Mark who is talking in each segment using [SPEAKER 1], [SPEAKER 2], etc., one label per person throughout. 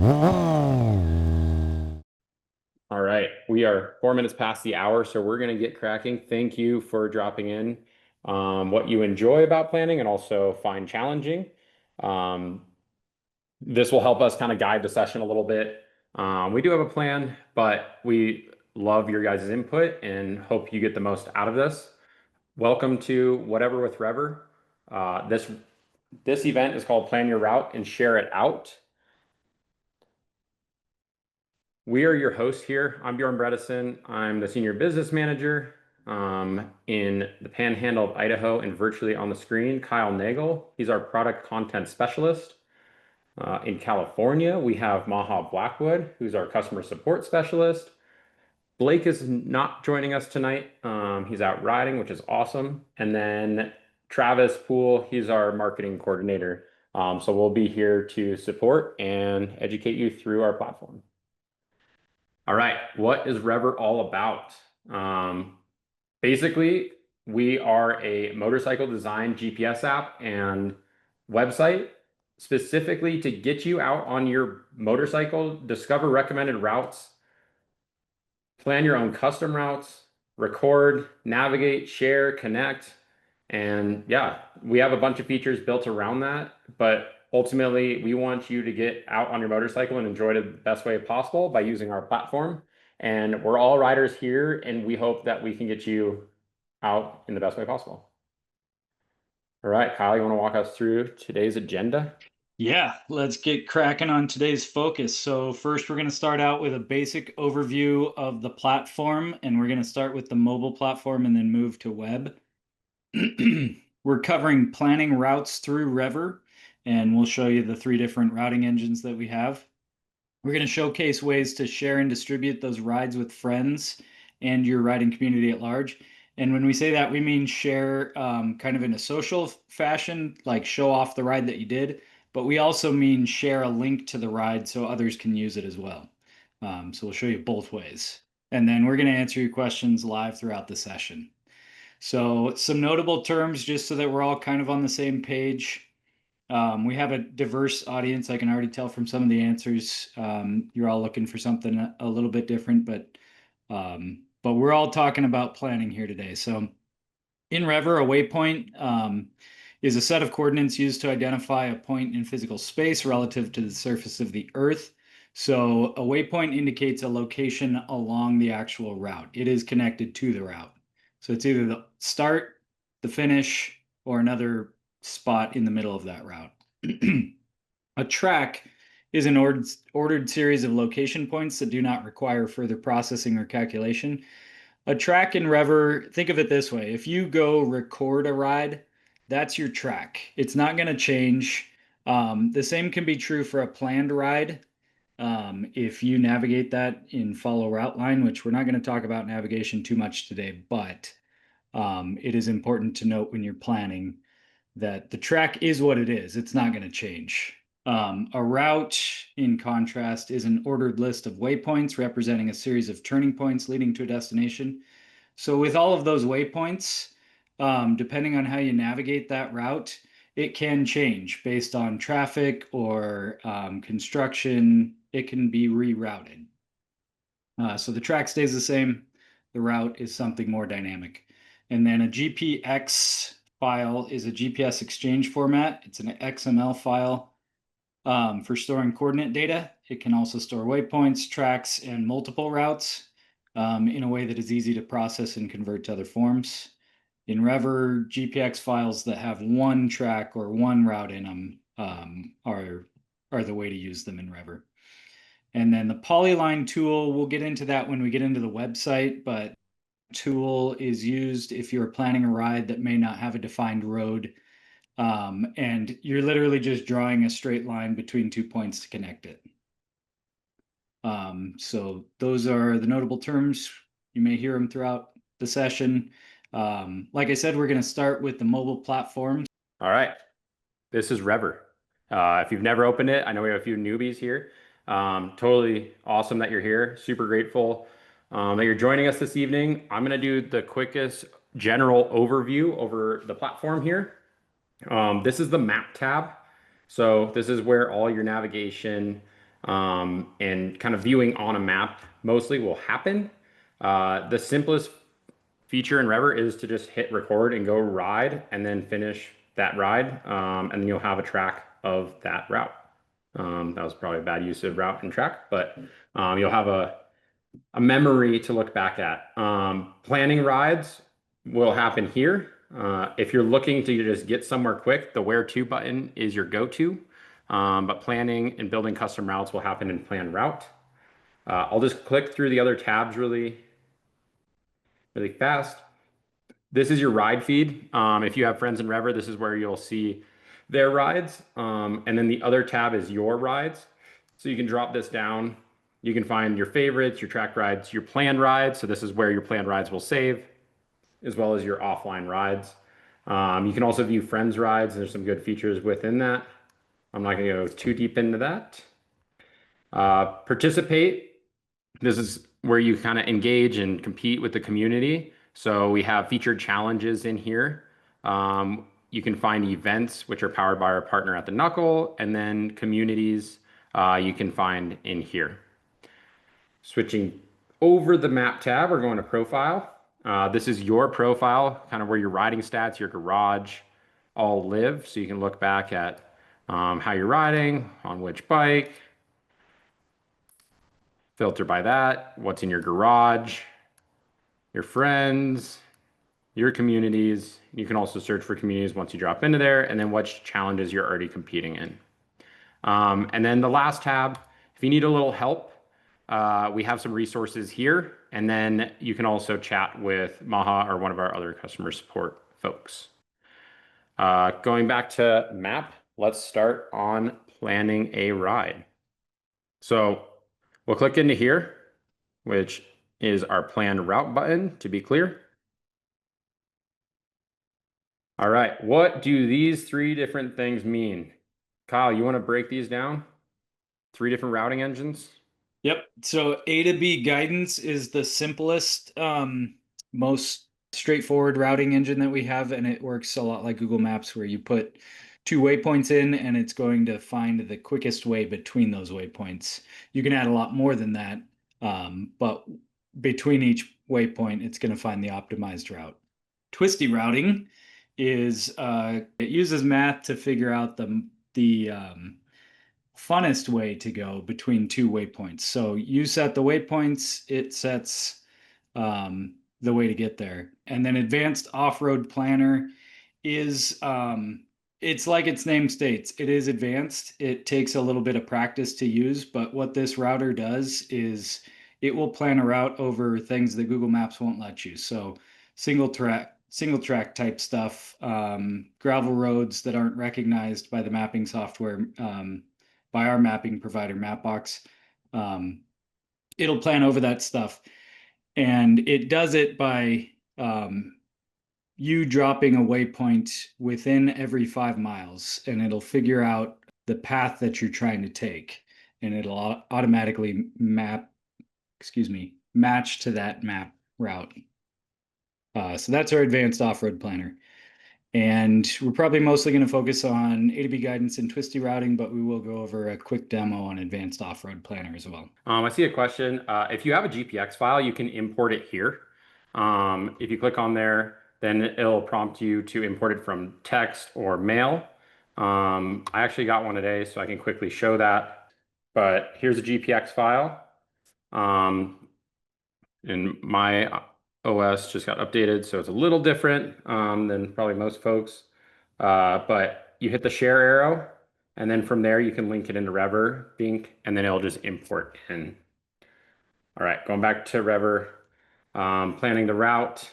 [SPEAKER 1] All right, we are 4 minutes past the hour, so we're going to get cracking. Thank you for dropping in what you enjoy about planning and also find challenging. Um, this will help us kind of guide the session a little bit. We do have a plan, but we love your guys' input and hope you get the most out of this. Welcome to Whatever with Rever. This event is called Plan Your Route and Share It Out. We are your hosts here. I'm Bjorn Bredesen. I'm the Senior Business Manager in the Panhandle of Idaho, and virtually on the screen, Kyle Nagel. He's our Product Content Specialist. In California, we have Maha Blackwood, who's our Customer Support Specialist. Blake is not joining us tonight. He's out riding, which is awesome. And then Travis Poole, he's our Marketing Coordinator. So we'll be here to support and educate you through our platform. All right, what is Rever all about? Basically, we are a motorcycle design GPS app and website specifically to get you out on your motorcycle, discover recommended routes, plan your own custom routes, record, navigate, share, connect. And yeah, we have a bunch of features built around that, but ultimately we want you to get out on your motorcycle and enjoy it the best way possible by using our platform. And we're all riders here, and we hope that we can get you out in the best way possible. All right, Kyle, you want to walk us through today's agenda?
[SPEAKER 2] Yeah, let's get cracking on today's focus. So first, we're going to start out with a basic overview of the platform, and we're going to start with the mobile platform and then move to web. We're covering planning routes through Rever, and we'll show you the 3 different routing engines that we have. We're going to showcase ways to share and distribute those rides with friends and your riding community at large. And when we say that, we mean share kind of in a social fashion, like show off the ride that you did, but we also mean share a link to the ride so others can use it as well. So we'll show you both ways. And then we're going to answer your questions live throughout the session. So some notable terms, just so that we're all kind of on the same page. We have a diverse audience. I can already tell from some of the answers. You're all looking for something a little bit different, but we're all talking about planning here today. So in Rever, a waypoint is a set of coordinates used to identify a point in physical space relative to the surface of the Earth. So a waypoint indicates a location along the actual route. It is connected to the route. So it's either the start, the finish, or another spot in the middle of that route. A track is an ordered series of location points that do not require further processing or calculation. A track in Rever, think of it this way. If you go record a ride, that's your track. It's not going to change. The same can be true for a planned ride. If you navigate that in follow route line, which we're not going to talk about navigation too much today, but it is important to note when you're planning that the track is what it is. It's not going to change. A route, in contrast, is an ordered list of waypoints representing a series of turning points leading to a destination. So with all of those waypoints, depending on how you navigate that route, it can change based on traffic or construction. It can be rerouted. So the track stays the same. The route is something more dynamic. And then a GPX file is a GPS exchange format. It's an XML file for storing coordinate data. It can also store waypoints, tracks, and multiple routes in a way that is easy to process and convert to other forms. In Rever, GPX files that have one track or one route in them are the way to use them in Rever. And then the Polyline tool, we'll get into that when we get into the website, but tool is used if you're planning a ride that may not have a defined road, and you're literally just drawing a straight line between 2 points to connect it. So those are the notable terms. You may hear them throughout the session. Like I said, we're going to start with the mobile platform.
[SPEAKER 1] All right, this is Rever. If you've never opened it, I know we have a few newbies here. Totally awesome that you're here. Super grateful that you're joining us this evening. I'm going to do the quickest general overview over the platform here. This is the map tab. So this is where all your navigation and kind of viewing on a map mostly will happen. The simplest feature in Rever is to just hit record and go ride and then finish that ride. And then you'll have a track of that route. That was probably a bad use of route and track, but you'll have a memory to look back at. Planning rides will happen here. If you're looking to just get somewhere quick, the where to button is your go-to. But planning and building custom routes will happen in plan route. I'll just click through the other tabs really fast. This is your ride feed. If you have friends in Rever, this is where you'll see their rides. And then the other tab is your rides. So you can drop this down. You can find your favorites, your track rides, your planned rides. So this is where your planned rides will save, as well as your offline rides. You can also view friends rides. There's some good features within that. I'm not going to go too deep into that. Participate. This is where you kind of engage and compete with the community. So we have featured challenges in here. You can find events, which are powered by our partner at the Knuckle, and then communities you can find in here. Switching over the map tab, we're going to profile. This is your profile, kind of where your riding stats, your garage all live. So you can look back at how you're riding, on which bike, filter by that, what's in your garage, your friends, your communities. You can also search for communities once you drop into there, and then what challenges you're already competing in. And then the last tab, if you need a little help, we have some resources here, and then you can also chat with Maha or one of our other customer support folks. Going back to map, let's start on planning a ride. So we'll click into here, which is our planned route button, to be clear. All right, what do these three different things mean? Kyle, you want to break these down? Three different routing engines?
[SPEAKER 2] Yep. So A to B guidance is the simplest, most straightforward routing engine that we have, and it works a lot like Google Maps, where you put 2 waypoints in and it's going to find the quickest way between those waypoints. You can add a lot more than that, but between each waypoint, it's going to find the optimized route. Twisty routing is it uses math to figure out the funnest way to go between 2 waypoints. So you set the waypoints, it sets the way to get there. And then advanced off-road planner is it's like its name states, it is advanced. It takes a little bit of practice to use, but what this router does is it will plan a route over things that Google Maps won't let you. So single track type stuff, gravel roads that aren't recognized by the mapping software, by our mapping provider, Mapbox. It'll plan over that stuff. And it does it by you dropping a waypoint within every 5 miles, and it'll figure out the path that you're trying to take. And it'll automatically match to that map route. So that's our advanced off-road planner. And we're probably mostly going to focus on A to B guidance and twisty routing, but we will go over a quick demo on advanced off-road planner as well.
[SPEAKER 1] I see a question. If you have a GPX file, you can import it here. If you click on there, then it'll prompt you to import it from text or mail. I actually got one today, so I can quickly show that. But here's a GPX file. And my OS just got updated, so it's a little different than probably most folks. But you hit the share arrow, and then from there you can link it into Rever, Bink, and then it'll just import in. All right, going back to Rever, planning the route.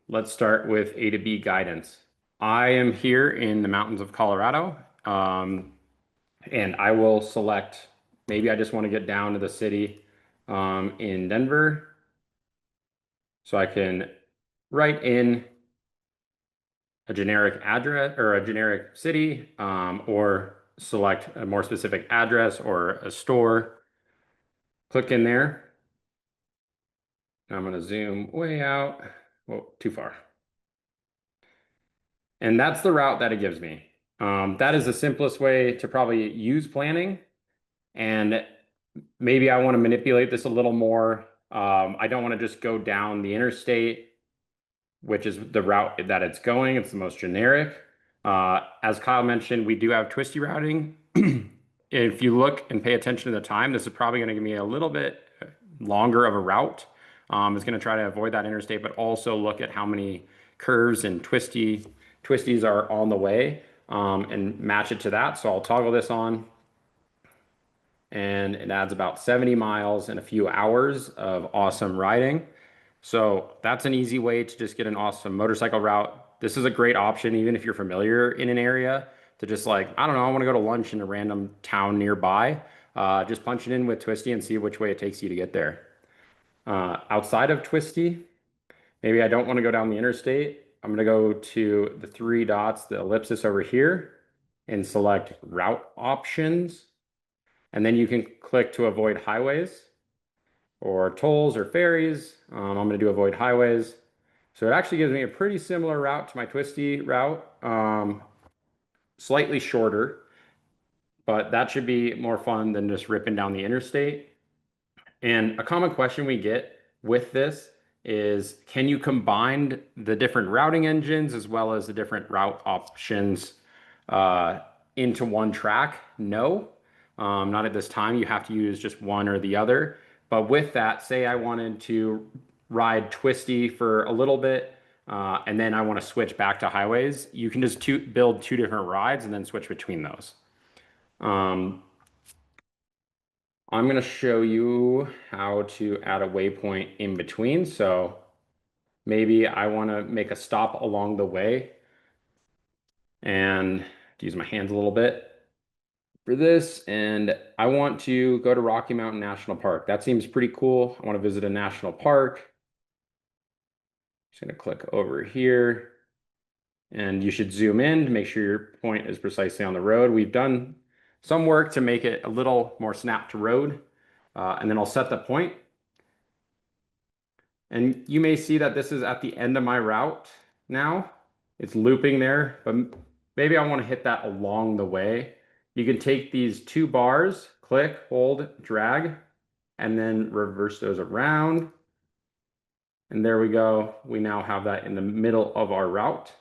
[SPEAKER 1] Let's start with A to B guidance. I am here in the mountains of Colorado, and I will select, maybe I just want to get down to the city in Denver. So I can write in a generic address or a generic city, or select a more specific address or a store. Click in there. I'm going to zoom way out. Whoa, too far. And that's the route that it gives me. That is the simplest way to probably use planning. And maybe I want to manipulate this a little more. I don't want to just go down the interstate, which is the route that it's going. It's the most generic. As Kyle mentioned, we do have twisty routing. If you look and pay attention to the time, this is probably going to give me a little bit longer of a route. It's going to try to avoid that interstate, but also look at how many curves and twisties are on the way, and match it to that. So I'll toggle this on, and it adds about 70 miles in a few hours of awesome riding. So that's an easy way to just get an awesome motorcycle route. This is a great option, even if you're familiar in an area, to just like, I don't know, I want to go to lunch in a random town nearby. Just punch it in with Twisty and see which way it takes you to get there. Outside of Twisty, maybe I don't want to go down the interstate. I'm going to go to the three dots, the ellipsis over here, and select route options. And then you can click to avoid highways or tolls or ferries. I'm going to do avoid highways. So it actually gives me a pretty similar route to my Twisty route, slightly shorter, but that should be more fun than just ripping down the interstate. And a common question we get with this is, can you combine the different routing engines as well as the different route options into one track? No, not at this time. You have to use just one or the other. But with that, say I wanted to ride Twisty for a little bit, and then I want to switch back to highways, you can just build two different rides and then switch between those. Um, I'm going to show you how to add a waypoint in between. So maybe I want to make a stop along the way and use my hands a little bit for this. And I want to go to Rocky Mountain National Park. That seems pretty cool. I want to visit a national park. Just going to click over here, and you should zoom in to make sure your point is precisely on the road. We've done some work to make it a little more snap to road. And then I'll set the point. And you may see that this is at the end of my route now. It's looping there, but maybe I want to hit that along the way. You can take these two bars, click, hold, drag, and then reverse those around. And there we go. We now have that in the middle of our route.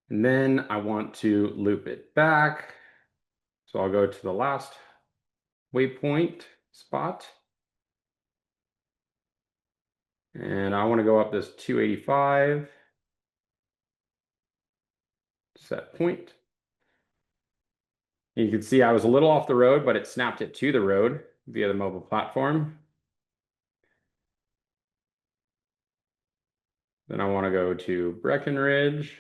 [SPEAKER 1] And then I want to loop it back. So I'll go to the last waypoint spot. And I want to go up this 285. Set point. You can see I was a little off the road, but it snapped it to the road via the mobile platform. Then I want to go to Breckenridge.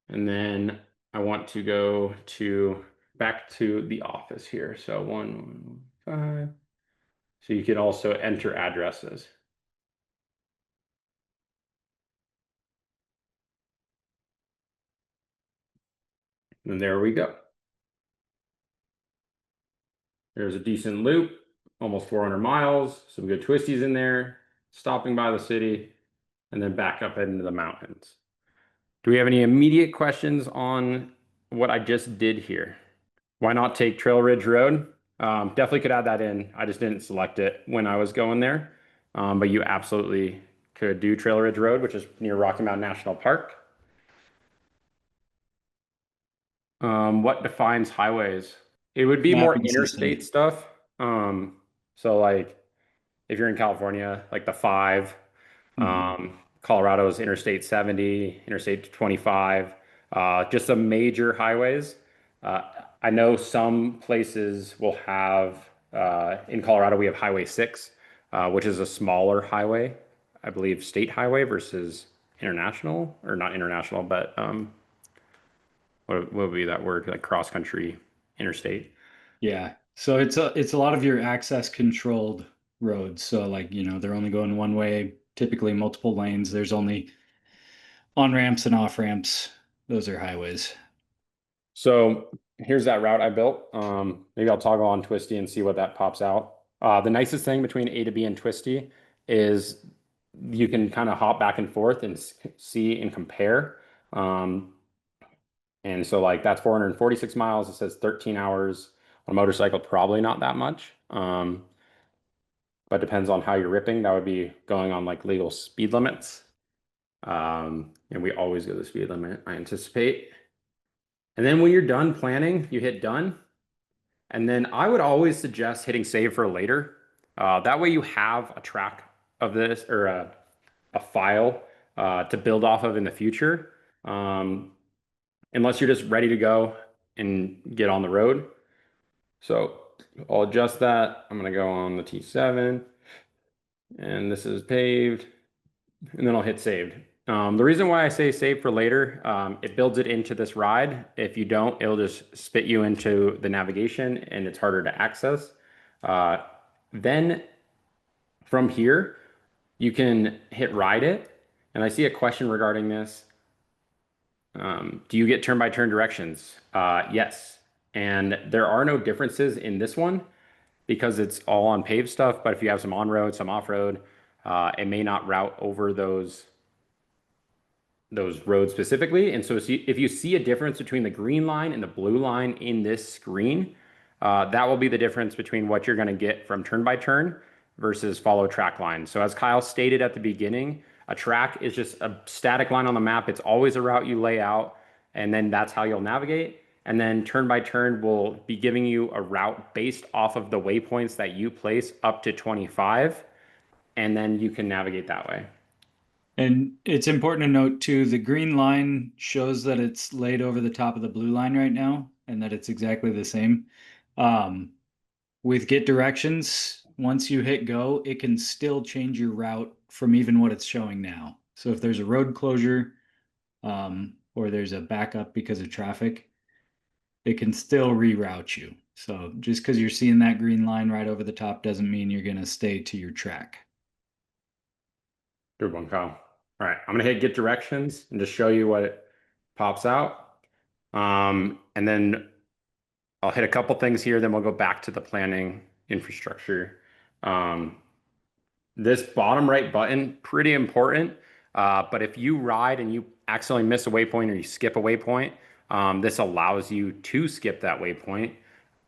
[SPEAKER 1] And then I want to go back to the office here. So 115. So you can also enter addresses. And there we go. There's a decent loop, almost 400 miles, some good twisties in there, stopping by the city, and then back up into the mountains. Do we have any immediate questions on what I just did here? Why not take Trail Ridge Road? Definitely could add that in. I just didn't select it when I was going there. But you absolutely could do Trail Ridge Road, which is near Rocky Mountain National Park. What defines highways? It would be more
[SPEAKER 2] Mapping system.
[SPEAKER 1] interstate stuff. So like if you're in California, like the 5, Colorado's Interstate 70, Interstate 25, just some major highways. I know some places will have, in Colorado, we have Highway 6, which is a smaller highway, I believe state highway versus international, or not international, but what would be that word? Like cross country interstate.
[SPEAKER 2] Yeah. So it's a lot of your access controlled roads. So like, they're only going one way, typically multiple lanes. There's only on ramps and off ramps. Those are highways.
[SPEAKER 1] So here's that route I built. Maybe I'll toggle on Twisty and see what that pops out. The nicest thing between A to B and Twisty is you can kind of hop back and forth and see and compare. And so like that's 446 miles. It says 13 hours on a motorcycle, probably not that much. But depends on how you're ripping. That would be going on like legal speed limits. And we always go the speed limit, I anticipate. And then when you're done planning, you hit done. And then I would always suggest hitting save for later. That way you have a track of this or a file to build off of in the future. Unless you're just ready to go and get on the road. So I'll adjust that. I'm going to go on the T7 and this is paved and then I'll hit saved. The reason why I say save for later, it builds it into this ride. If you don't, it'll just spit you into the navigation and it's harder to access. Then from here, you can hit ride it. And I see a question regarding this. Do you get turn-by-turn directions? Yes. And there are no differences in this one because it's all on paved stuff. But if you have some on-road, some off-road, it may not route over those roads specifically. And so if you see a difference between the green line and the blue line in this screen, that will be the difference between what you're going to get from turn-by-turn versus follow track line. So as Kyle stated at the beginning, a track is just a static line on the map. It's always a route you lay out, and then that's how you'll navigate. And then turn-by-turn will be giving you a route based off of the waypoints that you place up to 25, and then you can navigate that way.
[SPEAKER 2] And it's important to note too, the green line shows that it's laid over the top of the blue line right now and that it's exactly the same. With get directions, once you hit go, it can still change your route from even what it's showing now. So if there's a road closure, or there's a backup because of traffic, it can still reroute you. So just because you're seeing that green line right over the top doesn't mean you're going to stay to your track.
[SPEAKER 1] Good one, Kyle. All right, I'm gonna hit get directions and just show you what it pops out. And then I'll hit a couple things here, then we'll go back to the planning infrastructure. This bottom right button, pretty important. But if you ride and you accidentally miss a waypoint or you skip a waypoint, this allows you to skip that waypoint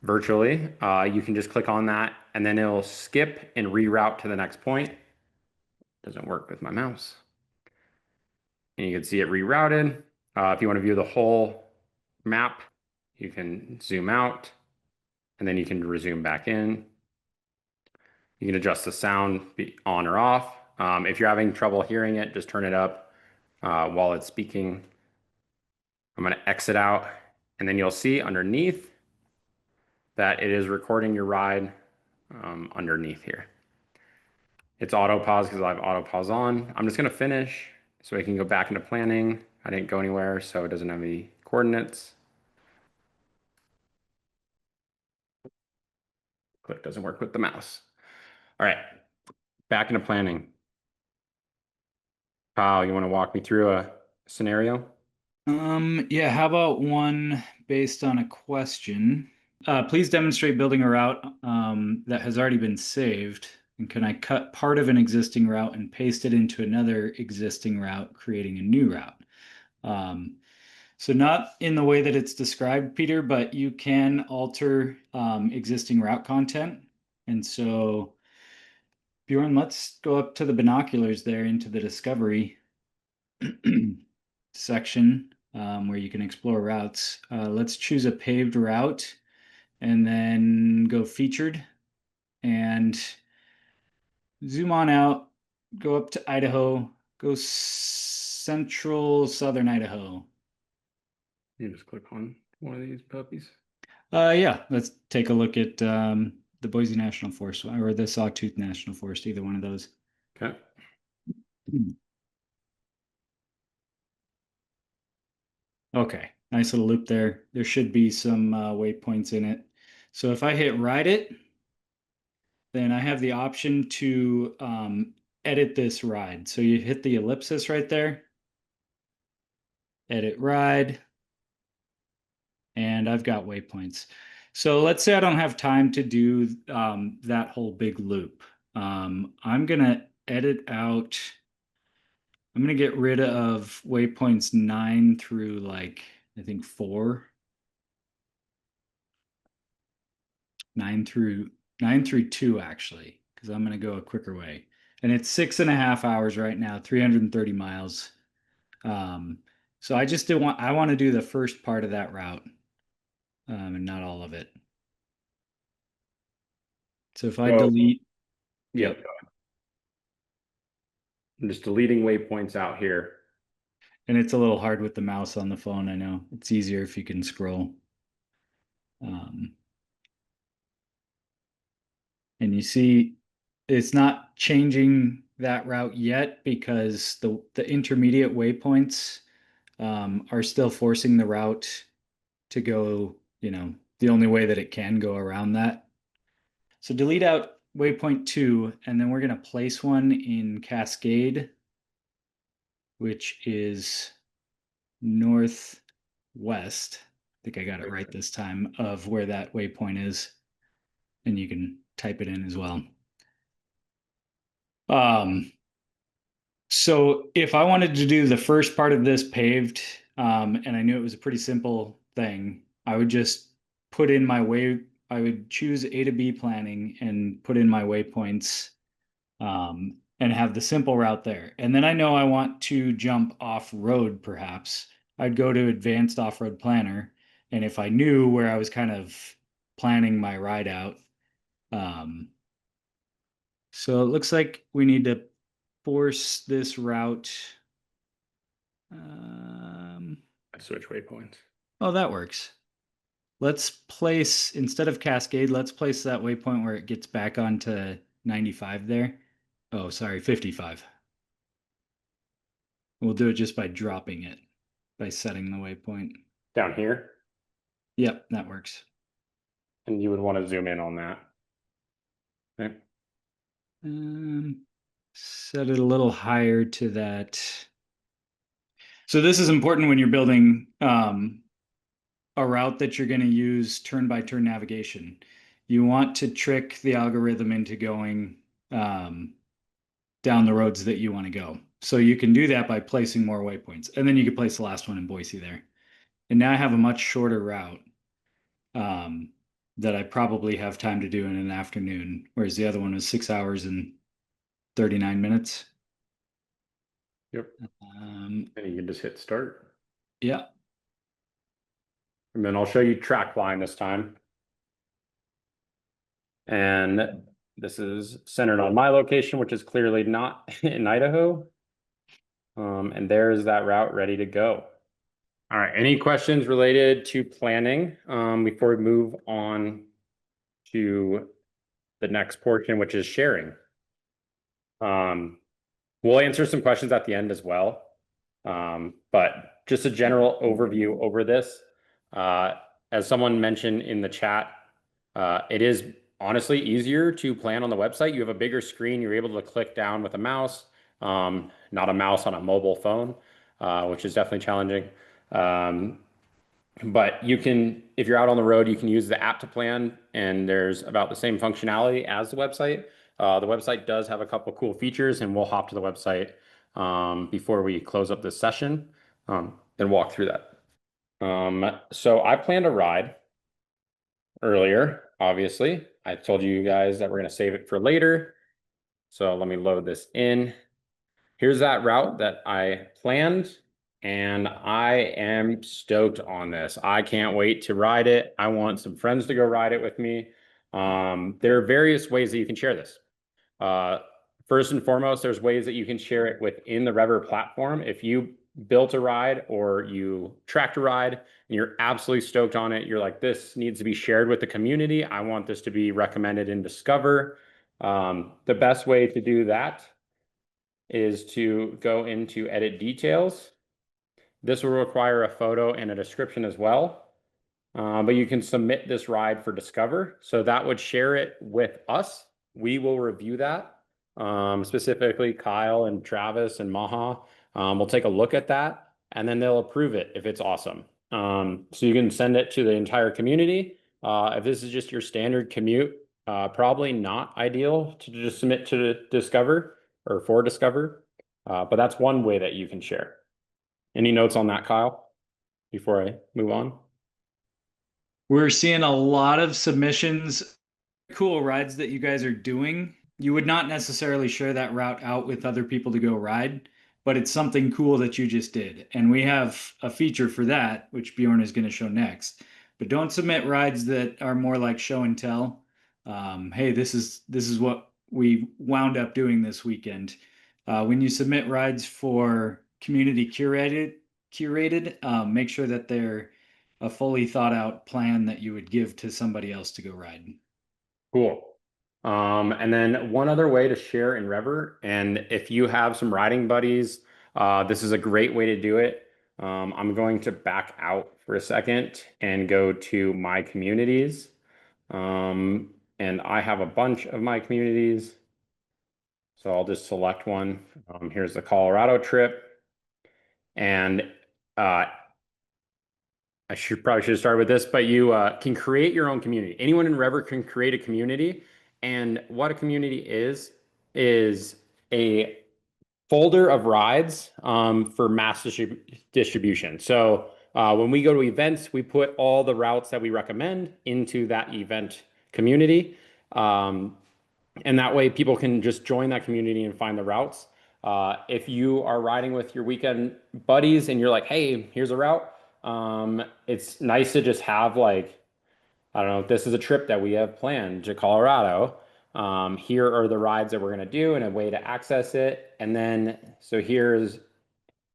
[SPEAKER 1] virtually. You can just click on that and then it'll skip and reroute to the next point. Doesn't work with my mouse. And you can see it rerouted. If you want to view the whole map, you can zoom out and then you can resume back in. You can adjust the sound on or off. If you're having trouble hearing it, just turn it up while it's speaking. I'm going to exit out and then you'll see underneath that it is recording your ride underneath here. It's auto pause because I have auto pause on. I'm just going to finish so we can go back into planning. I didn't go anywhere, so it doesn't have any coordinates. Click doesn't work with the mouse. All right, back into planning. Kyle, you want to walk me through a scenario?
[SPEAKER 2] Yeah, how about one based on a question? Please demonstrate building a route that has already been saved. And can I cut part of an existing route and paste it into another existing route, creating a new route? So not in the way that it's described, Peter, but you can alter existing route content. And so, Bjorn, let's go up to the binoculars there into the discovery section where you can explore routes. Let's choose a paved route and then go featured and zoom on out, go up to Idaho, go central southern Idaho.
[SPEAKER 1] You just click on one of these puppies.
[SPEAKER 2] Yeah, let's take a look at the Boise National Forest or the Sawtooth National Forest, either one of those.
[SPEAKER 1] Okay.
[SPEAKER 2] Okay, nice little loop there. There should be some waypoints in it. So if I hit ride it, then I have the option to edit this ride. So you hit the ellipsis right there, edit ride, and I've got waypoints. So let's say I don't have time to do that whole big loop. I'm gonna edit out. I'm gonna get rid of waypoints 9 through like I think 4. 9 through 2 actually, because I'm gonna go a quicker way. And it's 6.5 hours right now, 330 miles. So I want to do the first part of that route, and not all of it. So if I
[SPEAKER 1] So,
[SPEAKER 2] delete,
[SPEAKER 1] yep.
[SPEAKER 2] yep,
[SPEAKER 1] I'm just deleting waypoints out here.
[SPEAKER 2] and it's a little hard with the mouse on the phone. I know it's easier if you can scroll. And you see it's not changing that route yet because the intermediate waypoints are still forcing the route to go, the only way that it can go around that. So delete out waypoint 2, and then we're going to place one in Cascade, which is northwest. I think I got it right this time, of where that waypoint is. And you can type it in as well. So if I wanted to do the first part of this paved, and I knew it was a pretty simple thing, I would just put in I would choose A to B planning and put in my waypoints, and have the simple route there. And then I know I want to jump off road, perhaps. I'd go to advanced off-road planner. And if I knew where I was kind of planning my ride out, so it looks like we need to force this route.
[SPEAKER 1] Switch waypoints.
[SPEAKER 2] Oh, that works. Let's place, instead of Cascade, let's place that waypoint where it gets back onto 95 there. Oh, sorry, 55. We'll do it just by dropping it, by setting the waypoint.
[SPEAKER 1] Down here.
[SPEAKER 2] Yep, that works.
[SPEAKER 1] And you would want to zoom in on that. Okay.
[SPEAKER 2] Set it a little higher to that. So this is important when you're building a route that you're going to use turn-by-turn navigation. You want to trick the algorithm into going down the roads that you want to go. So you can do that by placing more waypoints. And then you can place the last one in Boise there. And now I have a much shorter route that I probably have time to do in an afternoon, whereas the other one was 6 hours and 39 minutes.
[SPEAKER 1] Yep. And you can just hit start.
[SPEAKER 2] Yeah.
[SPEAKER 1] And then I'll show you track line this time. And this is centered on my location, which is clearly not in Idaho. And there's that route ready to go. All right, any questions related to planning before we move on to the next portion, which is sharing? We'll answer some questions at the end as well. But just a general overview over this. As someone mentioned in the chat, it is honestly easier to plan on the website. You have a bigger screen. You're able to click down with a mouse, not a mouse on a mobile phone, which is definitely challenging. But you can, if you're out on the road, you can use the app to plan, and there's about the same functionality as the website. The website does have a couple cool features, and we'll hop to the website before we close up this session and walk through that. So I planned a ride earlier, obviously. I told you guys that we're going to save it for later. So let me load this in. Here's that route that I planned, and I am stoked on this. I can't wait to ride it. I want some friends to go ride it with me. There are various ways that you can share this. First and foremost, there's ways that you can share it within the Rever platform. If you built a ride or you tracked a ride and you're absolutely stoked on it, you're like, this needs to be shared with the community. I want this to be recommended in Discover. The best way to do that is to go into edit details. This will require a photo and a description as well. But you can submit this ride for Discover. So that would share it with us. We will review that. Specifically Kyle and Travis and Maha. We'll take a look at that, and then they'll approve it if it's awesome. So you can send it to the entire community. If this is just your standard commute, probably not ideal to just submit to Discover. or for Discover. But that's one way that you can share. Any notes on that, Kyle, before I move on?
[SPEAKER 2] We're seeing a lot of submissions, cool rides that you guys are doing. You would not necessarily share that route out with other people to go ride, but it's something cool that you just did. And we have a feature for that, which Bjorn is going to show next. But don't submit rides that are more like show and tell. Hey, this is what we wound up doing this weekend. When you submit rides for community curated, make sure that they're a fully thought out plan that you would give to somebody else to go ride.
[SPEAKER 1] Cool. And then one other way to share in Rever, and if you have some riding buddies, this is a great way to do it. I'm going to back out for a second and go to my communities. And I have a bunch of my communities. So I'll just select one. Here's the Colorado trip. And I probably should have started with this, but you can create your own community. Anyone in Rever can create a community. And what a community is a folder of rides for mass distribution. So when we go to events, we put all the routes that we recommend into that event community. And that way people can just join that community and find the routes. If you are riding with your weekend buddies and you're like, hey, here's a route, it's nice to just have like, I don't know, this is a trip that we have planned to Colorado. Here are the rides that we're going to do and a way to access it. And then, so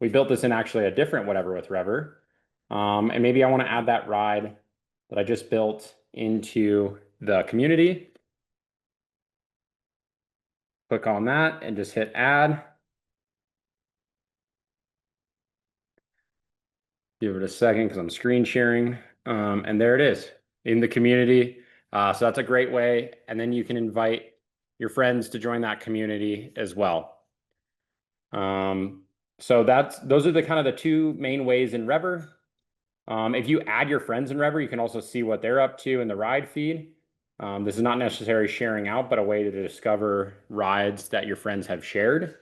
[SPEAKER 1] we built this in actually a different whatever with Rever. And maybe I want to add that ride that I just built into the community. Click on that and just hit add. Give it a second because I'm screen sharing. And there it is in the community. So that's a great way. And then you can invite your friends to join that community as well. So those are the kind of the two main ways in Rever. If you add your friends in Rever, you can also see what they're up to in the ride feed. This is not necessarily sharing out, but a way to discover rides that your friends have shared.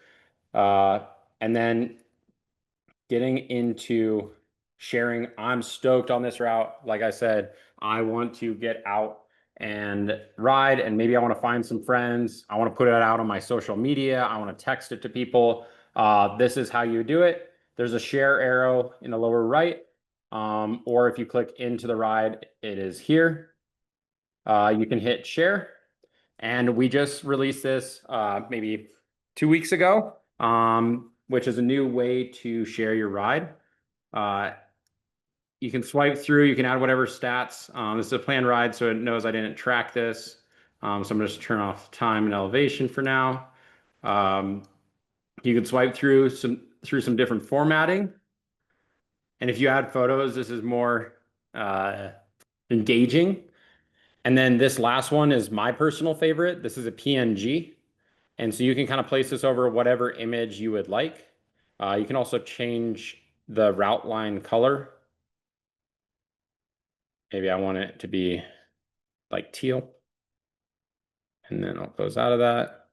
[SPEAKER 1] And then getting into sharing, I'm stoked on this route. Like I said, I want to get out and ride, and maybe I want to find some friends. I want to put it out on my social media. I want to text it to people. This is how you do it. There's a share arrow in the lower right. Or if you click into the ride, it is here. You can hit share. And we just released this maybe 2 weeks ago, which is a new way to share your ride. You can swipe through, you can add whatever stats. This is a planned ride, so it knows I didn't track this. So I'm going to just turn off time and elevation for now. You can swipe through some different formatting. And if you add photos, this is more engaging. And then this last one is my personal favorite. This is a PNG. And so you can kind of place this over whatever image you would like. You can also change the route line color. Maybe I want it to be like teal. And then I'll close out of that.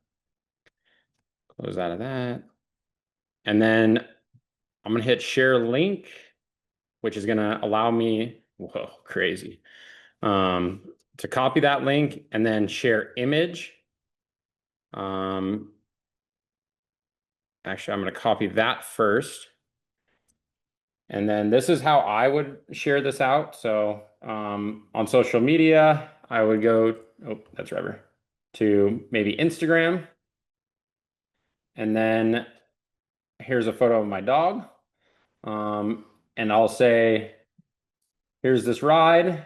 [SPEAKER 1] Close out of that. And then I'm going to hit share link, which is going to allow me, whoa, crazy, to copy that link and then share image. Actually, I'm going to copy that first. And then this is how I would share this out. So on social media, I would go, oh, that's Rever, to maybe Instagram. And then here's a photo of my dog. And I'll say, here's this ride.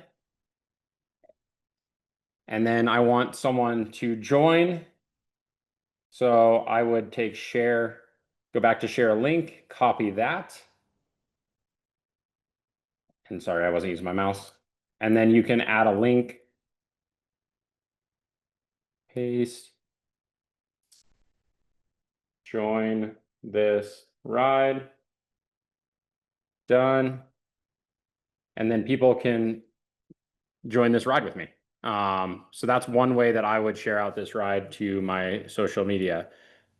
[SPEAKER 1] And then I want someone to join. So I would take share, go back to share a link, copy that. And sorry, I wasn't using my mouse. And then you can add a link. Paste. Join this ride. Done. And then people can join this ride with me. So that's one way that I would share out this ride to my social media.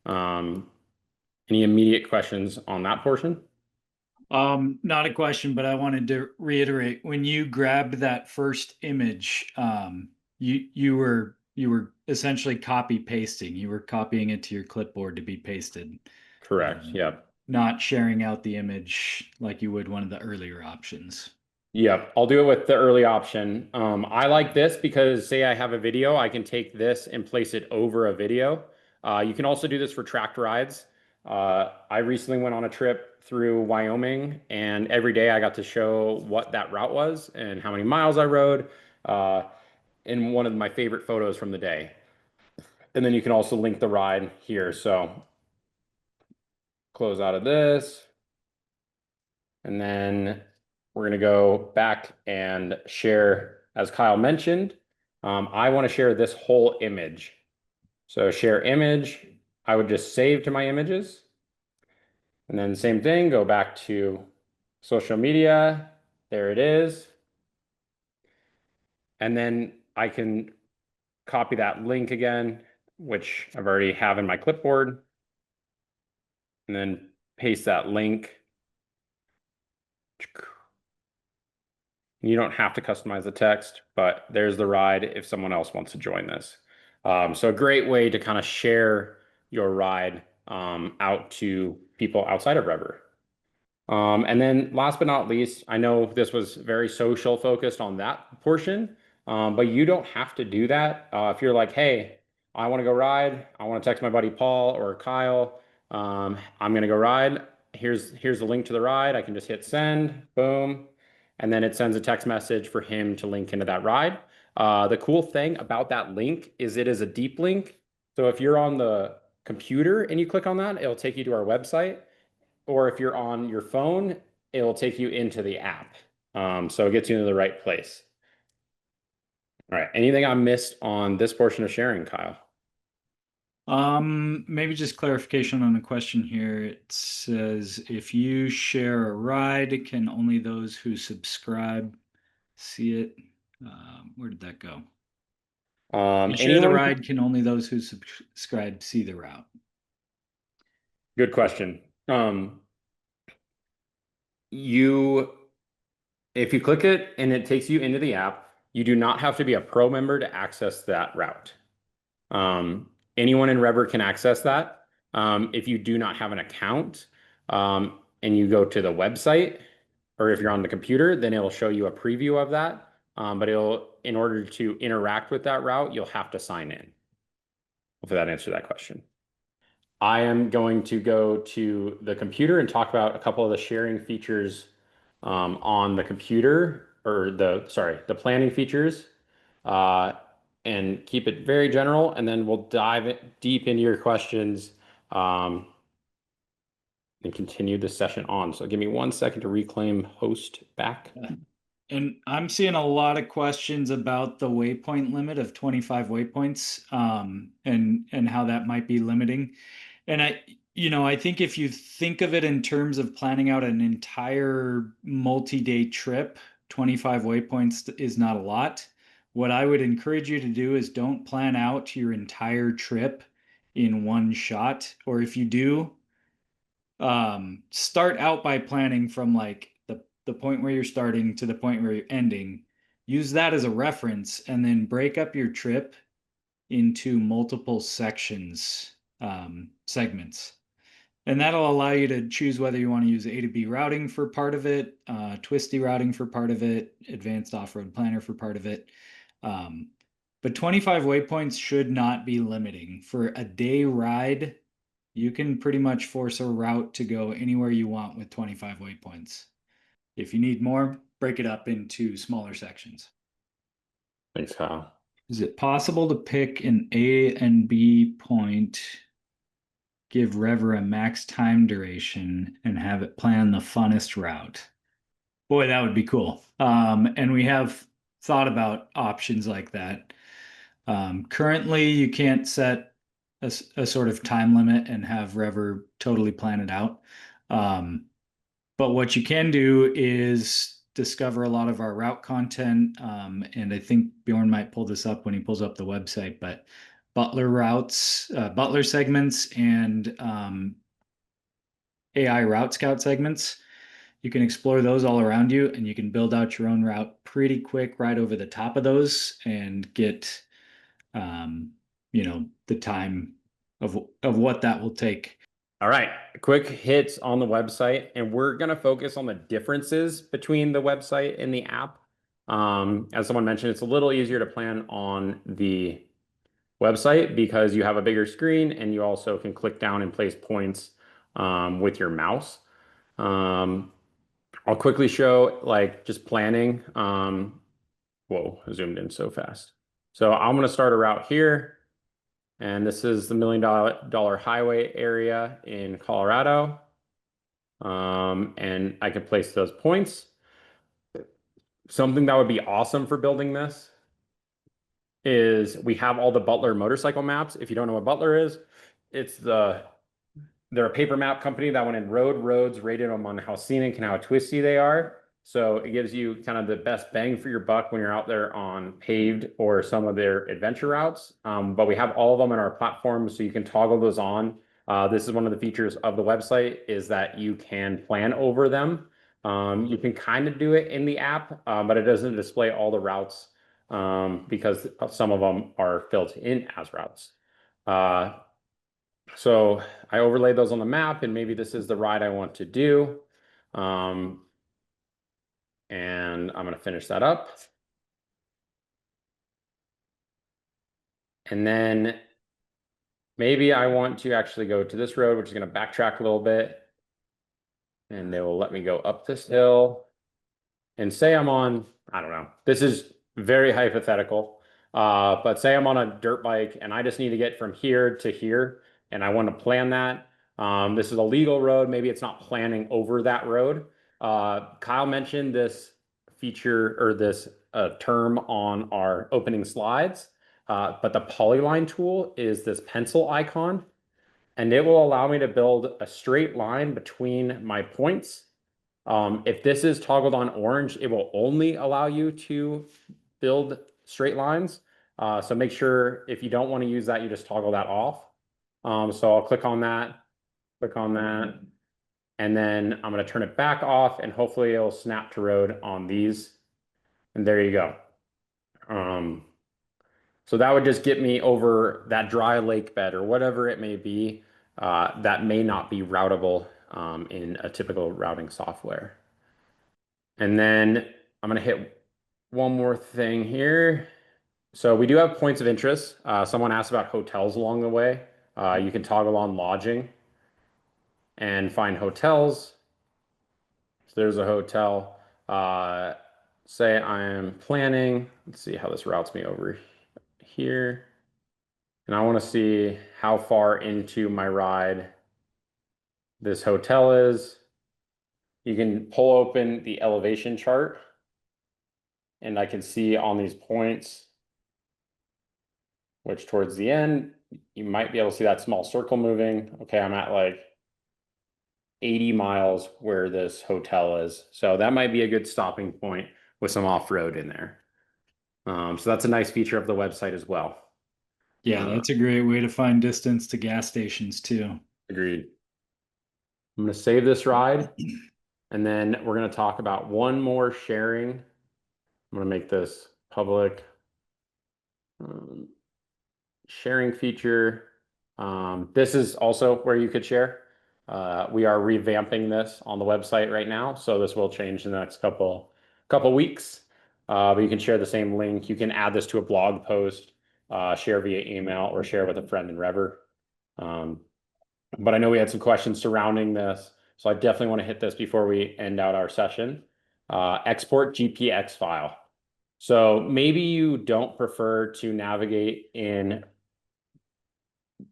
[SPEAKER 1] Any immediate questions on that portion?
[SPEAKER 2] Not a question, but I wanted to reiterate, when you grabbed that first image, you were essentially copy pasting. You were copying it to your clipboard to be pasted.
[SPEAKER 1] Correct.
[SPEAKER 2] Um,
[SPEAKER 1] Yep.
[SPEAKER 2] Not sharing out the image like you would one of the earlier options.
[SPEAKER 1] Yep, I'll do it with the early option. I like this because say I have a video, I can take this and place it over a video. You can also do this for tracked rides. I recently went on a trip through Wyoming, and every day I got to show what that route was and how many miles I rode, uh, in one of my favorite photos from the day. And then you can also link the ride here. So close out of this. And then we're going to go back and share, as Kyle mentioned, I want to share this whole image. So share image, I would just save to my images. And then same thing, go back to social media. There it is. And then I can copy that link again, which I've already have in my clipboard. And then paste that link. You don't have to customize the text, but there's the ride if someone else wants to join this. So a great way to kind of share your ride out to people outside of Rever. And then last but not least, I know this was very social focused on that portion, but you don't have to do that. If you're like, hey, I want to go ride, I want to text my buddy Paul or Kyle, I'm going to go ride. Here's the link to the ride. I can just hit send, boom, and then it sends a text message for him to link into that ride. The cool thing about that link is it is a deep link. So if you're on the computer and you click on that, it'll take you to our website. Or if you're on your phone, it'll take you into the app. So it gets you into the right place. All right. Anything I missed on this portion of sharing, Kyle?
[SPEAKER 2] Maybe just clarification on a question here. It says if you share a ride, can only those who subscribe see it? Where did that go? You share the
[SPEAKER 1] Anyone?
[SPEAKER 2] ride, can only those who subscribe see the route?
[SPEAKER 1] Good question. You, if you click it and it takes you into the app, you do not have to be a pro member to access that route. Anyone in Rever can access that. If you do not have an account, and you go to the website, or if you're on the computer, then it'll show you a preview of that. But in order to interact with that route, you'll have to sign in. Hopefully that answered that question. I am going to go to the computer and talk about a couple of the sharing features on the computer, or the planning features, and keep it very general, and then we'll dive deep into your questions and continue the session on. So give me 1 second to reclaim host back.
[SPEAKER 2] And I'm seeing a lot of questions about the waypoint limit of 25 waypoints, and how that might be limiting. And I think if you think of it in terms of planning out an entire multi-day trip, 25 waypoints is not a lot. What I would encourage you to do is don't plan out your entire trip in one shot. Or if you do, start out by planning from like the point where you're starting to the point where you're ending. Use that as a reference and then break up your trip into multiple sections, segments. And that'll allow you to choose whether you want to use A to B routing for part of it, twisty routing for part of it, advanced off-road planner for part of it. But 25 waypoints should not be limiting. For a day ride, you can pretty much force a route to go anywhere you want with 25 waypoints. If you need more, break it up into smaller sections.
[SPEAKER 1] Thanks, Kyle.
[SPEAKER 2] Is it possible to pick an A and B point, give Rever a max time duration, and have it plan the funnest route? Boy, that would be cool. And we have thought about options like that. Currently, you can't set a sort of time limit and have Rever totally plan it out. But what you can do is discover a lot of our route content. And I think Bjorn might pull this up when he pulls up the website, but Butler routes, Butler segments, and AI Route Scout segments. You can explore those all around you, and you can build out your own route pretty quick right over the top of those and get, the time of what that will take.
[SPEAKER 1] All right, quick hits on the website, and we're going to focus on the differences between the website and the app. As someone mentioned, it's a little easier to plan on the website because you have a bigger screen and you also can click down and place points with your mouse. I'll quickly show like just planning. Whoa, I zoomed in so fast. So I'm going to start a route here. And this is the $1 million highway area in Colorado. And I could place those points. Something that would be awesome for building this is we have all the Butler motorcycle maps. If you don't know what Butler is, they're a paper map company that went in roads, rated them on how scenic and how twisty they are. So it gives you kind of the best bang for your buck when you're out there on paved or some of their adventure routes. But we have all of them in our platform, so you can toggle those on. This is one of the features of the website is that you can plan over them. You can kind of do it in the app, but it doesn't display all the routes because some of them are built in as routes. So I overlaid those on the map, and maybe this is the ride I want to do. And I'm going to finish that up. And then maybe I want to actually go to this road, which is going to backtrack a little bit. And they will let me go up this hill. And say I'm on, I don't know, this is very hypothetical. But say I'm on a dirt bike and I just need to get from here to here, and I want to plan that. This is a legal road. Maybe it's not planning over that road. Kyle mentioned this feature or this term on our opening slides, but the polyline tool is this pencil icon, and it will allow me to build a straight line between my points. If this is toggled on orange, it will only allow you to build straight lines. So make sure if you don't want to use that, you just toggle that off. So I'll click on that, and then I'm going to turn it back off, and hopefully it'll snap to road on these. And there you go. So that would just get me over that dry lake bed or whatever it may be that may not be routable in a typical routing software. And then I'm going to hit one more thing here. So we do have points of interest. Someone asked about hotels along the way. You can toggle on lodging and find hotels. So there's a hotel. Say I am planning, let's see how this routes me over here. And I want to see how far into my ride this hotel is. You can pull open the elevation chart, and I can see on these points, which towards the end, you might be able to see that small circle moving. Okay, I'm at like 80 miles where this hotel is. So that might be a good stopping point with some off-road in there. So that's a nice feature of the website as well.
[SPEAKER 2] Yeah, that's a great way to find distance to gas stations too.
[SPEAKER 1] Agreed. I'm going to save this ride, and then we're going to talk about one more sharing. I'm going to make this public. Sharing feature. This is also where you could share. We are revamping this on the website right now, so this will change in the next couple weeks. But you can share the same link. You can add this to a blog post, share via email, or share with a friend in Rever. But I know we had some questions surrounding this, so I definitely want to hit this before we end out our session. Export GPX file. So maybe you don't prefer to navigate in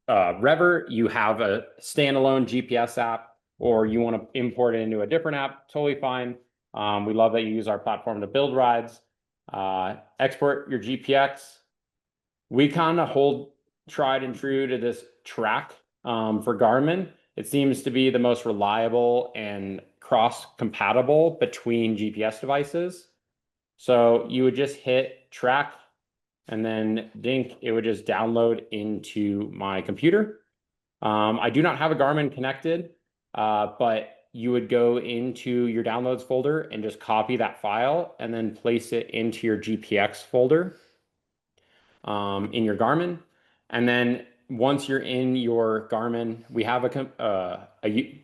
[SPEAKER 1] Rever, you have a standalone GPS app, or you want to import it into a different app, totally fine. We love that you use our platform to build rides. Export your GPX. We kind of hold tried and true to this track for Garmin. It seems to be the most reliable and cross-compatible between GPS devices. So you would just hit track and then Dink, it would just download into my computer. I do not have a Garmin connected, but you would go into your downloads folder and just copy that file and then place it into your GPX folder in your Garmin. And then once you're in your Garmin, we have a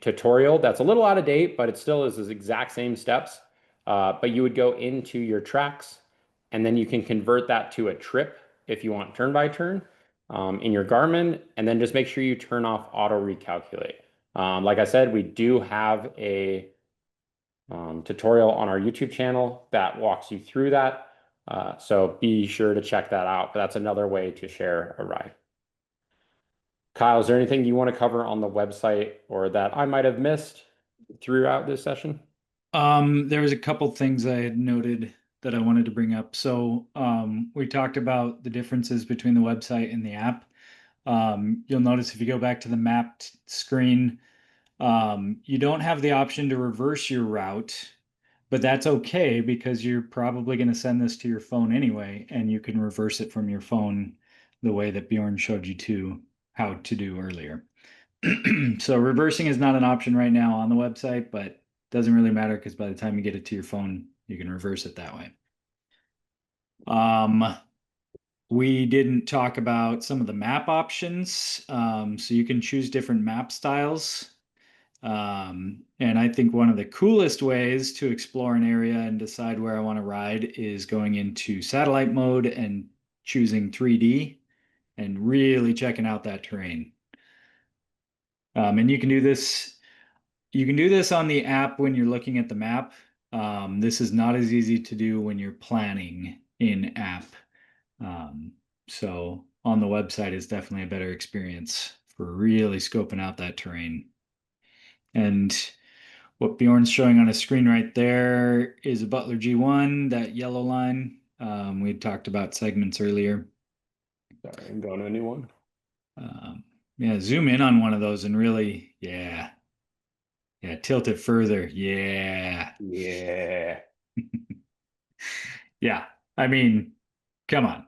[SPEAKER 1] tutorial that's a little out of date, but it still is the exact same steps. But you would go into your tracks, and then you can convert that to a trip if you want turn by turn in your Garmin, and then just make sure you turn off auto recalculate. Like I said, we do have a tutorial on our YouTube channel that walks you through that. So be sure to check that out. But that's another way to share a ride. Kyle, is there anything you want to cover on the website or that I might have missed throughout this session?
[SPEAKER 2] There was a couple things I had noted that I wanted to bring up. So, we talked about the differences between the website and the app. You'll notice if you go back to the mapped screen, you don't have the option to reverse your route, but that's okay because you're probably going to send this to your phone anyway, and you can reverse it from your phone the way that Bjorn showed you to how to do earlier. So reversing is not an option right now on the website, but doesn't really matter because by the time you get it to your phone, you can reverse it that way. We didn't talk about some of the map options. So you can choose different map styles. And I think one of the coolest ways to explore an area and decide where I want to ride is going into satellite mode and choosing 3D and really checking out that terrain. And you can do this. You can do this on the app when you're looking at the map. This is not as easy to do when you're planning in app. So on the website is definitely a better experience for really scoping out that terrain. And what Bjorn's showing on his screen right there is a Butler G1, that yellow line. We had talked about segments earlier.
[SPEAKER 1] Sorry, I'm going to a new one.
[SPEAKER 2] Yeah, zoom in on one of those and really, yeah, tilt it further. Yeah.
[SPEAKER 1] Yeah.
[SPEAKER 2] Yeah. I mean, come on.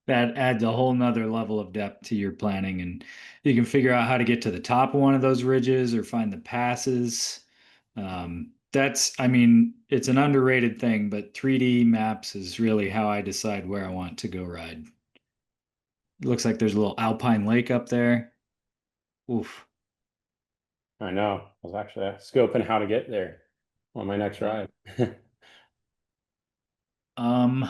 [SPEAKER 2] That adds a whole nother level of depth to your planning, and you can figure out how to get to the top of one of those ridges or find the passes. I mean, it's an underrated thing, but 3D maps is really how I decide where I want to go ride. It looks like there's a little alpine lake up there. Oof.
[SPEAKER 1] I know. I was actually scoping how to get there on my next ride.
[SPEAKER 2] Um,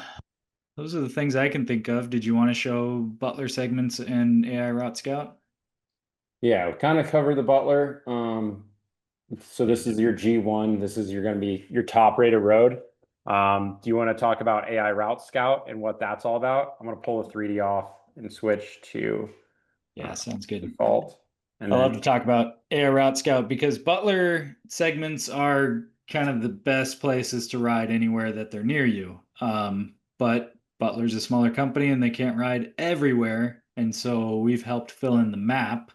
[SPEAKER 2] those are the things I can think of. Did you want to show Butler segments and AI Route Scout?
[SPEAKER 1] Yeah, we kind of covered the Butler. So this is your G1. This is going to be your top rated road. Do you want to talk about AI Route Scout and what that's all about? I'm going to pull the 3D off and switch to
[SPEAKER 2] Yeah, sounds good.
[SPEAKER 1] default. And
[SPEAKER 2] I
[SPEAKER 1] then
[SPEAKER 2] love to talk about Air Route Scout because Butler segments are kind of the best places to ride anywhere that they're near you. But Butler's a smaller company and they can't ride everywhere. And so we've helped fill in the map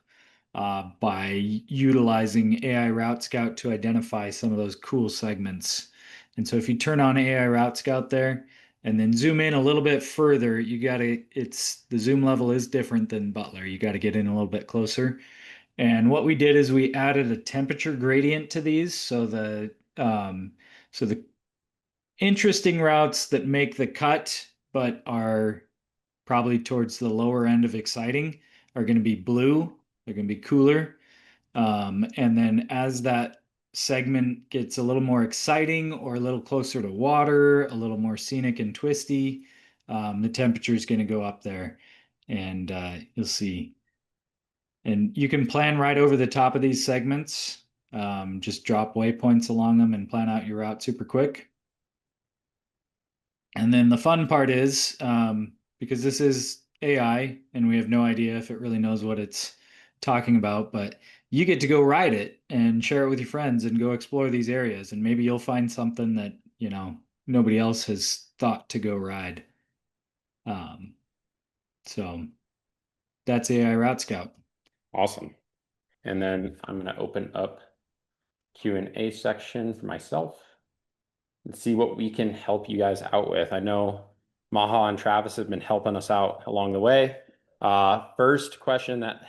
[SPEAKER 2] by utilizing AI Route Scout to identify some of those cool segments. And so if you turn on AI Route Scout there and then zoom in a little bit further, the zoom level is different than Butler. You got to get in a little bit closer. And what we did is we added a temperature gradient to these. So the interesting routes that make the cut but are probably towards the lower end of exciting are going to be blue. They're going to be cooler. And then as that segment gets a little more exciting or a little closer to water, a little more scenic and twisty, the temperature is going to go up there. And you'll see. And you can plan right over the top of these segments. Just drop waypoints along them and plan out your route super quick. And then the fun part is, because this is AI and we have no idea if it really knows what it's talking about, but you get to go ride it and share it with your friends and go explore these areas. And maybe you'll find something that, nobody else has thought to go ride. So that's AI Route Scout.
[SPEAKER 1] awesome. And then I'm going to open up Q&A section for myself and see what we can help you guys out with. I know Maha and Travis have been helping us out along the way. First question that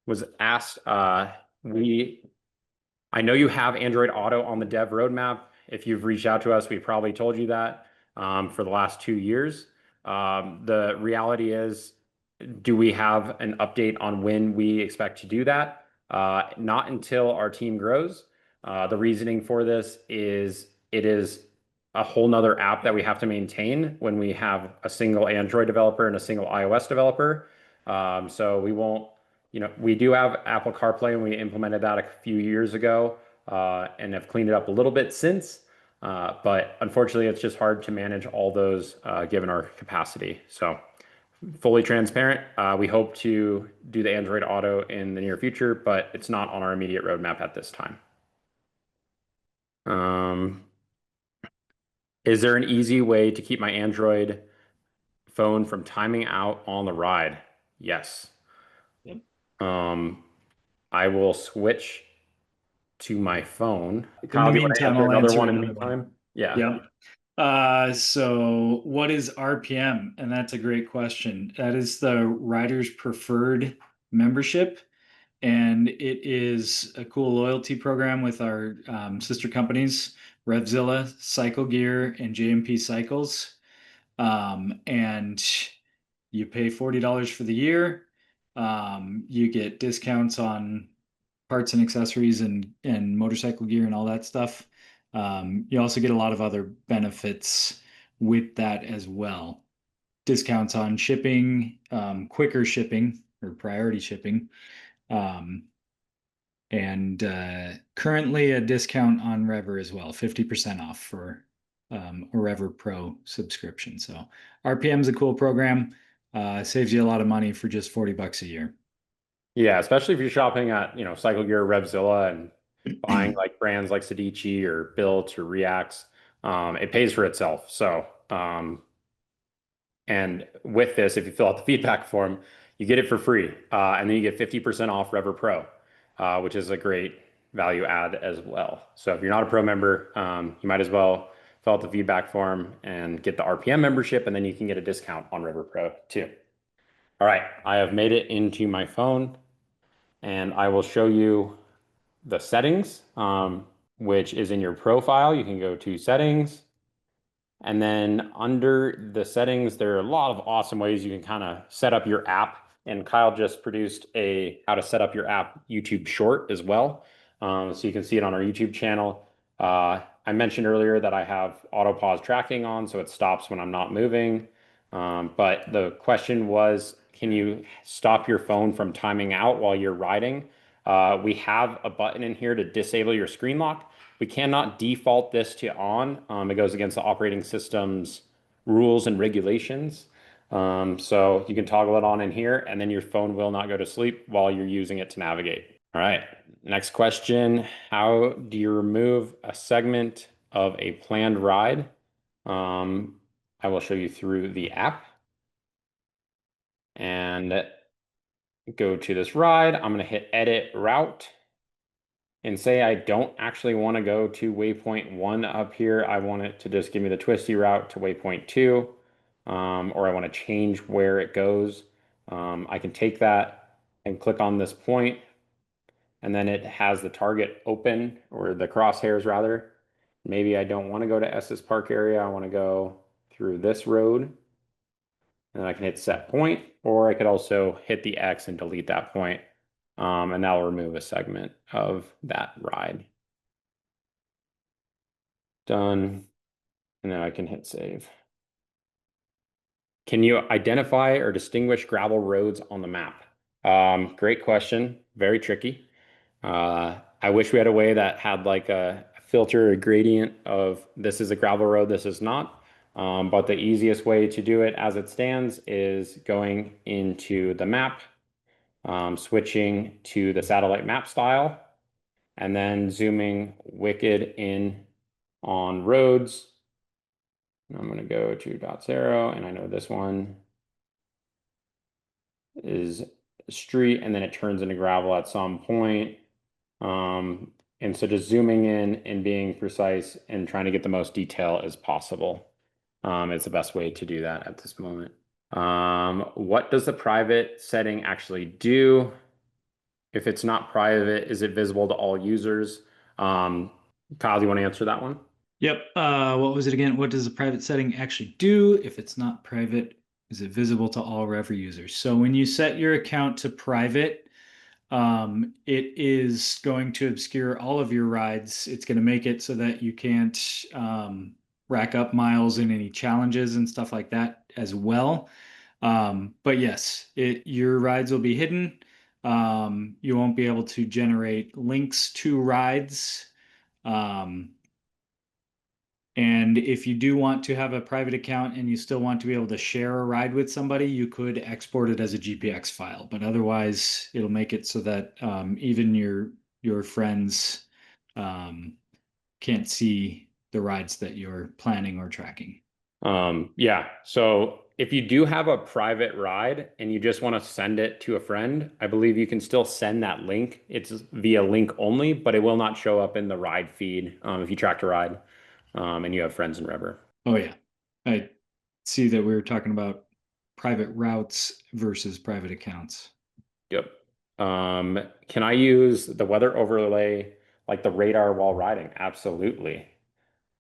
[SPEAKER 1] was asked, I know you have Android Auto on the dev roadmap. If you've reached out to us, we probably told you that for the last 2 years. The reality is, do we have an update on when we expect to do that? Not until our team grows. The reasoning for this is it is a whole nother app that we have to maintain when we have a single Android developer and a single iOS developer. So we won't, we do have Apple CarPlay and we implemented that a few years ago and have cleaned it up a little bit since. But unfortunately, it's just hard to manage all those given our capacity. So fully transparent, we hope to do the Android Auto in the near future, but it's not on our immediate roadmap at this time. Is there an easy way to keep my Android phone from timing out on the ride? Yes.
[SPEAKER 2] Yep.
[SPEAKER 1] I will switch to my phone.
[SPEAKER 2] In
[SPEAKER 1] Kyle,
[SPEAKER 2] the
[SPEAKER 1] do you want to
[SPEAKER 2] meantime,
[SPEAKER 1] answer
[SPEAKER 2] I'll
[SPEAKER 1] another
[SPEAKER 2] answer
[SPEAKER 1] one in the
[SPEAKER 2] another one.
[SPEAKER 1] meantime? Yeah.
[SPEAKER 2] Yep. So what is RPM? And that's a great question. That is the Riders Preferred membership. And it is a cool loyalty program with our sister companies, Revzilla, Cycle Gear, and JMP Cycles. And you pay $40 for the year. You get discounts on parts and accessories and motorcycle gear and all that stuff. You also get a lot of other benefits with that as well. Discounts on shipping, quicker shipping or priority shipping, and currently a discount on Rever as well, 50% off for a Rever Pro subscription. So RPM is a cool program. Saves you a lot of money for just $40 a year.
[SPEAKER 1] Yeah, especially if you're shopping at, Cycle Gear, Revzilla, and buying like brands like Sedici or Built or Reacts, it pays for itself. So, and with this, if you fill out the feedback form, you get it for free, and then you get 50% off Rever Pro, which is a great value add as well. So if you're not a pro member, you might as well fill out the feedback form and get the RPM membership, and then you can get a discount on Rever Pro too. All right, I have made it into my phone and I will show you the settings, which is in your profile. You can go to settings, and then under the settings, there are a lot of awesome ways you can kind of set up your app. And Kyle just produced a how to set up your app YouTube short as well. So you can see it on our YouTube channel. I mentioned earlier that I have auto pause tracking on, so it stops when I'm not moving. But the question was, can you stop your phone from timing out while you're riding? We have a button in here to disable your screen lock. We cannot default this to on. It goes against the operating system's rules and regulations. So you can toggle it on in here, and then your phone will not go to sleep while you're using it to navigate. All right, next question. How do you remove a segment of a planned ride? I will show you through the app. And go to this ride. I'm going to hit edit route and say I don't actually want to go to waypoint 1 up here. I want it to just give me the twisty route to waypoint 2, or I want to change where it goes. I can take that and click on this point, and then it has the target open, or the crosshairs rather. Maybe I don't want to go to Estes Park area. I want to go through this road. And I can hit set point, or I could also hit the X and delete that point. And that'll remove a segment of that ride. Done. And then I can hit save. Can you identify or distinguish gravel roads on the map? Great question. Very tricky. I wish we had a way that had like a filter, a gradient of this is a gravel road, this is not. But the easiest way to do it as it stands is going into the map, switching to the satellite map style, and then zooming wicked in on roads. I'm going to go to dot zero, and I know this one is street, and then it turns into gravel at some point. And so just zooming in and being precise and trying to get the most detail as possible. It's the best way to do that at this moment. What does the private setting actually do? If it's not private, is it visible to all users? Kyle, do you want to answer that one?
[SPEAKER 2] Yep. What was it again? What does the private setting actually do? If it's not private, is it visible to all Rever users? So when you set your account to private, it is going to obscure all of your rides. It's going to make it so that you can't rack up miles in any challenges and stuff like that as well. But yes, your rides will be hidden. You won't be able to generate links to rides. Um, and if you do want to have a private account and you still want to be able to share a ride with somebody, you could export it as a GPX file. But otherwise, it'll make it so that even your friends can't see the rides that you're planning or tracking.
[SPEAKER 1] Yeah. So if you do have a private ride and you just want to send it to a friend, I believe you can still send that link. It's via link only, but it will not show up in the ride feed if you track a ride and you have friends in Rever.
[SPEAKER 2] Oh yeah, I see that we were talking about private routes versus private accounts.
[SPEAKER 1] Yep. Can I use the weather overlay like the radar while riding? Absolutely.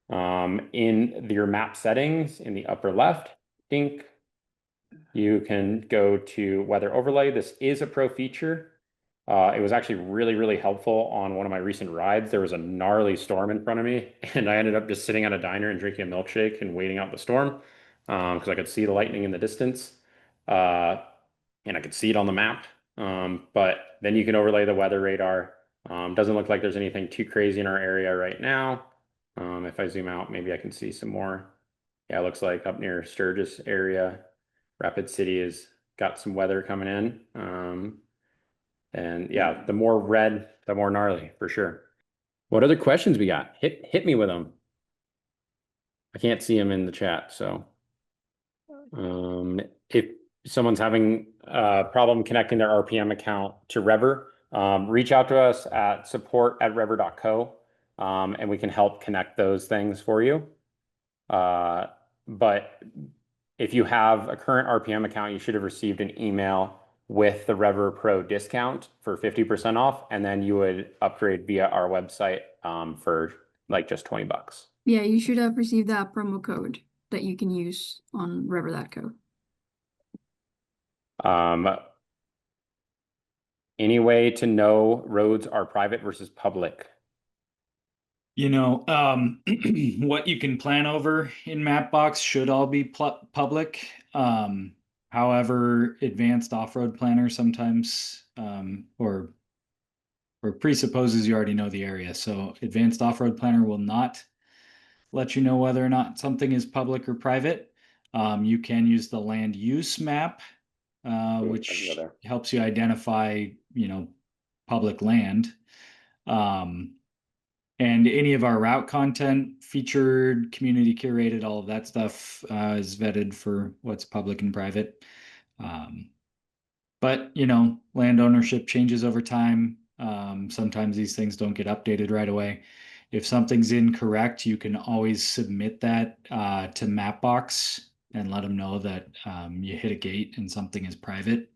[SPEAKER 1] In your map settings in the upper left, dink, you can go to weather overlay. This is a pro feature. It was actually really, really helpful on one of my recent rides. There was a gnarly storm in front of me, and I ended up just sitting at a diner and drinking a milkshake and waiting out the storm because I could see the lightning in the distance. Uh, and I could see it on the map. But then you can overlay the weather radar. Doesn't look like there's anything too crazy in our area right now. If I zoom out, maybe I can see some more. Yeah, it looks like up near Sturgis area, Rapid City has got some weather coming in. And yeah, the more red, the more gnarly for sure. What other questions we got? Hit me with them. I can't see them in the chat, so if someone's having a problem connecting their RPM account to Rever, reach out to us at support@rever.co, and we can help connect those things for you. But if you have a current RPM account, you should have received an email with the Rever Pro discount for 50% off, and then you would upgrade via our website for like just $20.
[SPEAKER 3] Yeah, you should have received that promo code that you can use on Rever.co.
[SPEAKER 1] Any way to know roads are private versus public?
[SPEAKER 2] You know, what you can plan over in Mapbox should all be public. However, advanced off-road planner sometimes or presupposes you already know the area. So advanced off-road planner will not let you know whether or not something is public or private. You can use the land use map, which helps you identify, public land. And any of our route content, featured, community curated, all of that stuff is vetted for what's public and private. But, land ownership changes over time. Sometimes these things don't get updated right away. If something's incorrect, you can always submit that to Mapbox and let them know that you hit a gate and something is private.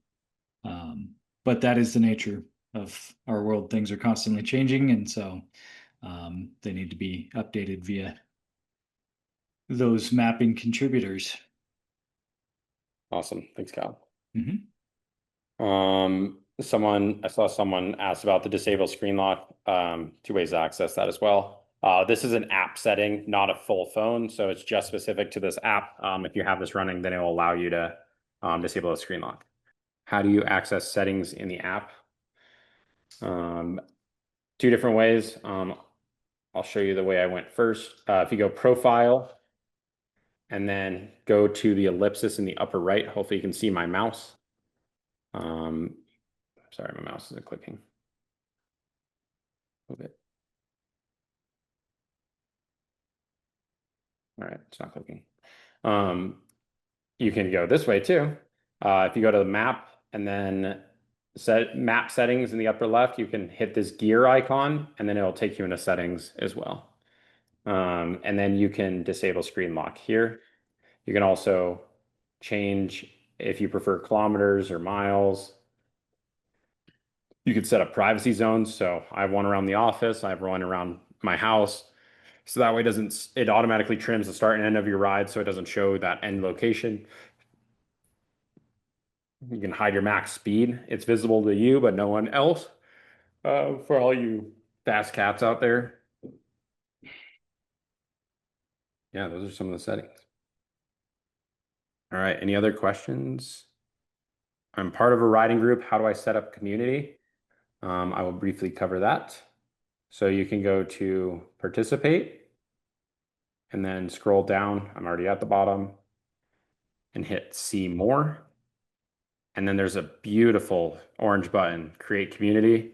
[SPEAKER 2] But that is the nature of our world. Things are constantly changing, and so they need to be updated via those mapping contributors.
[SPEAKER 1] Awesome. Thanks, Kyle.
[SPEAKER 2] Mhm.
[SPEAKER 1] I saw someone asked about the disable screen lock, two ways to access that as well. This is an app setting, not a full phone, so it's just specific to this app. If you have this running, then it will allow you to disable a screen lock. How do you access settings in the app? Two different ways. I'll show you the way I went first. If you go profile and then go to the ellipsis in the upper right, hopefully you can see my mouse. Sorry, my mouse isn't clicking. Move it. All right, it's not clicking. You can go this way too. If you go to the map and then set map settings in the upper left, you can hit this gear icon and then it'll take you into settings as well. And then you can disable screen lock here. You can also change if you prefer kilometers or miles. You could set up privacy zones. So I have one around the office, I have one around my house. So that way it automatically trims the start and end of your ride so it doesn't show that end location. You can hide your max speed. It's visible to you, but no one else. For all you fast cats out there. Yeah, those are some of the settings. All right, any other questions? I'm part of a riding group. How do I set up community? I will briefly cover that. So you can go to participate and then scroll down. I'm already at the bottom and hit see more. And then there's a beautiful orange button, create community.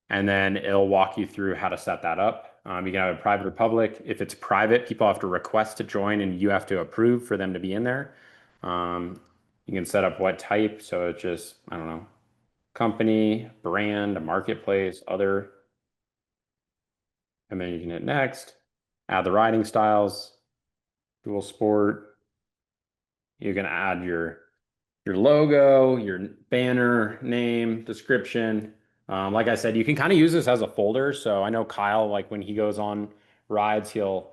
[SPEAKER 1] And then it'll walk you through how to set that up. You can have a private or public. If it's private, people have to request to join and you have to approve for them to be in there. You can set up what type. So it's just, I don't know, company, brand, a marketplace, other. And then you can hit next, add the riding styles, dual sport. You can add your logo, your banner, name, description. Like I said, you can kind of use this as a folder. So I know Kyle, like when he goes on rides, he'll,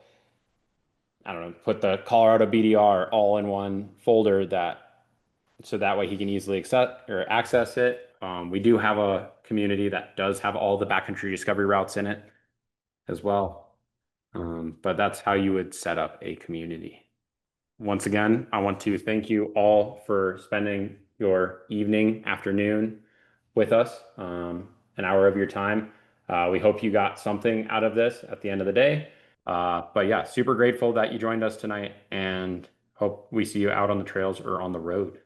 [SPEAKER 1] I don't know, put the Colorado BDR all in one folder so that way he can easily access it. We do have a community that does have all the backcountry discovery routes in it as well. But that's how you would set up a community. Once again, I want to thank you all for spending your evening, afternoon with us, an hour of your time. We hope you got something out of this at the end of the day. But yeah, super grateful that you joined us tonight and hope we see you out on the trails or on the road.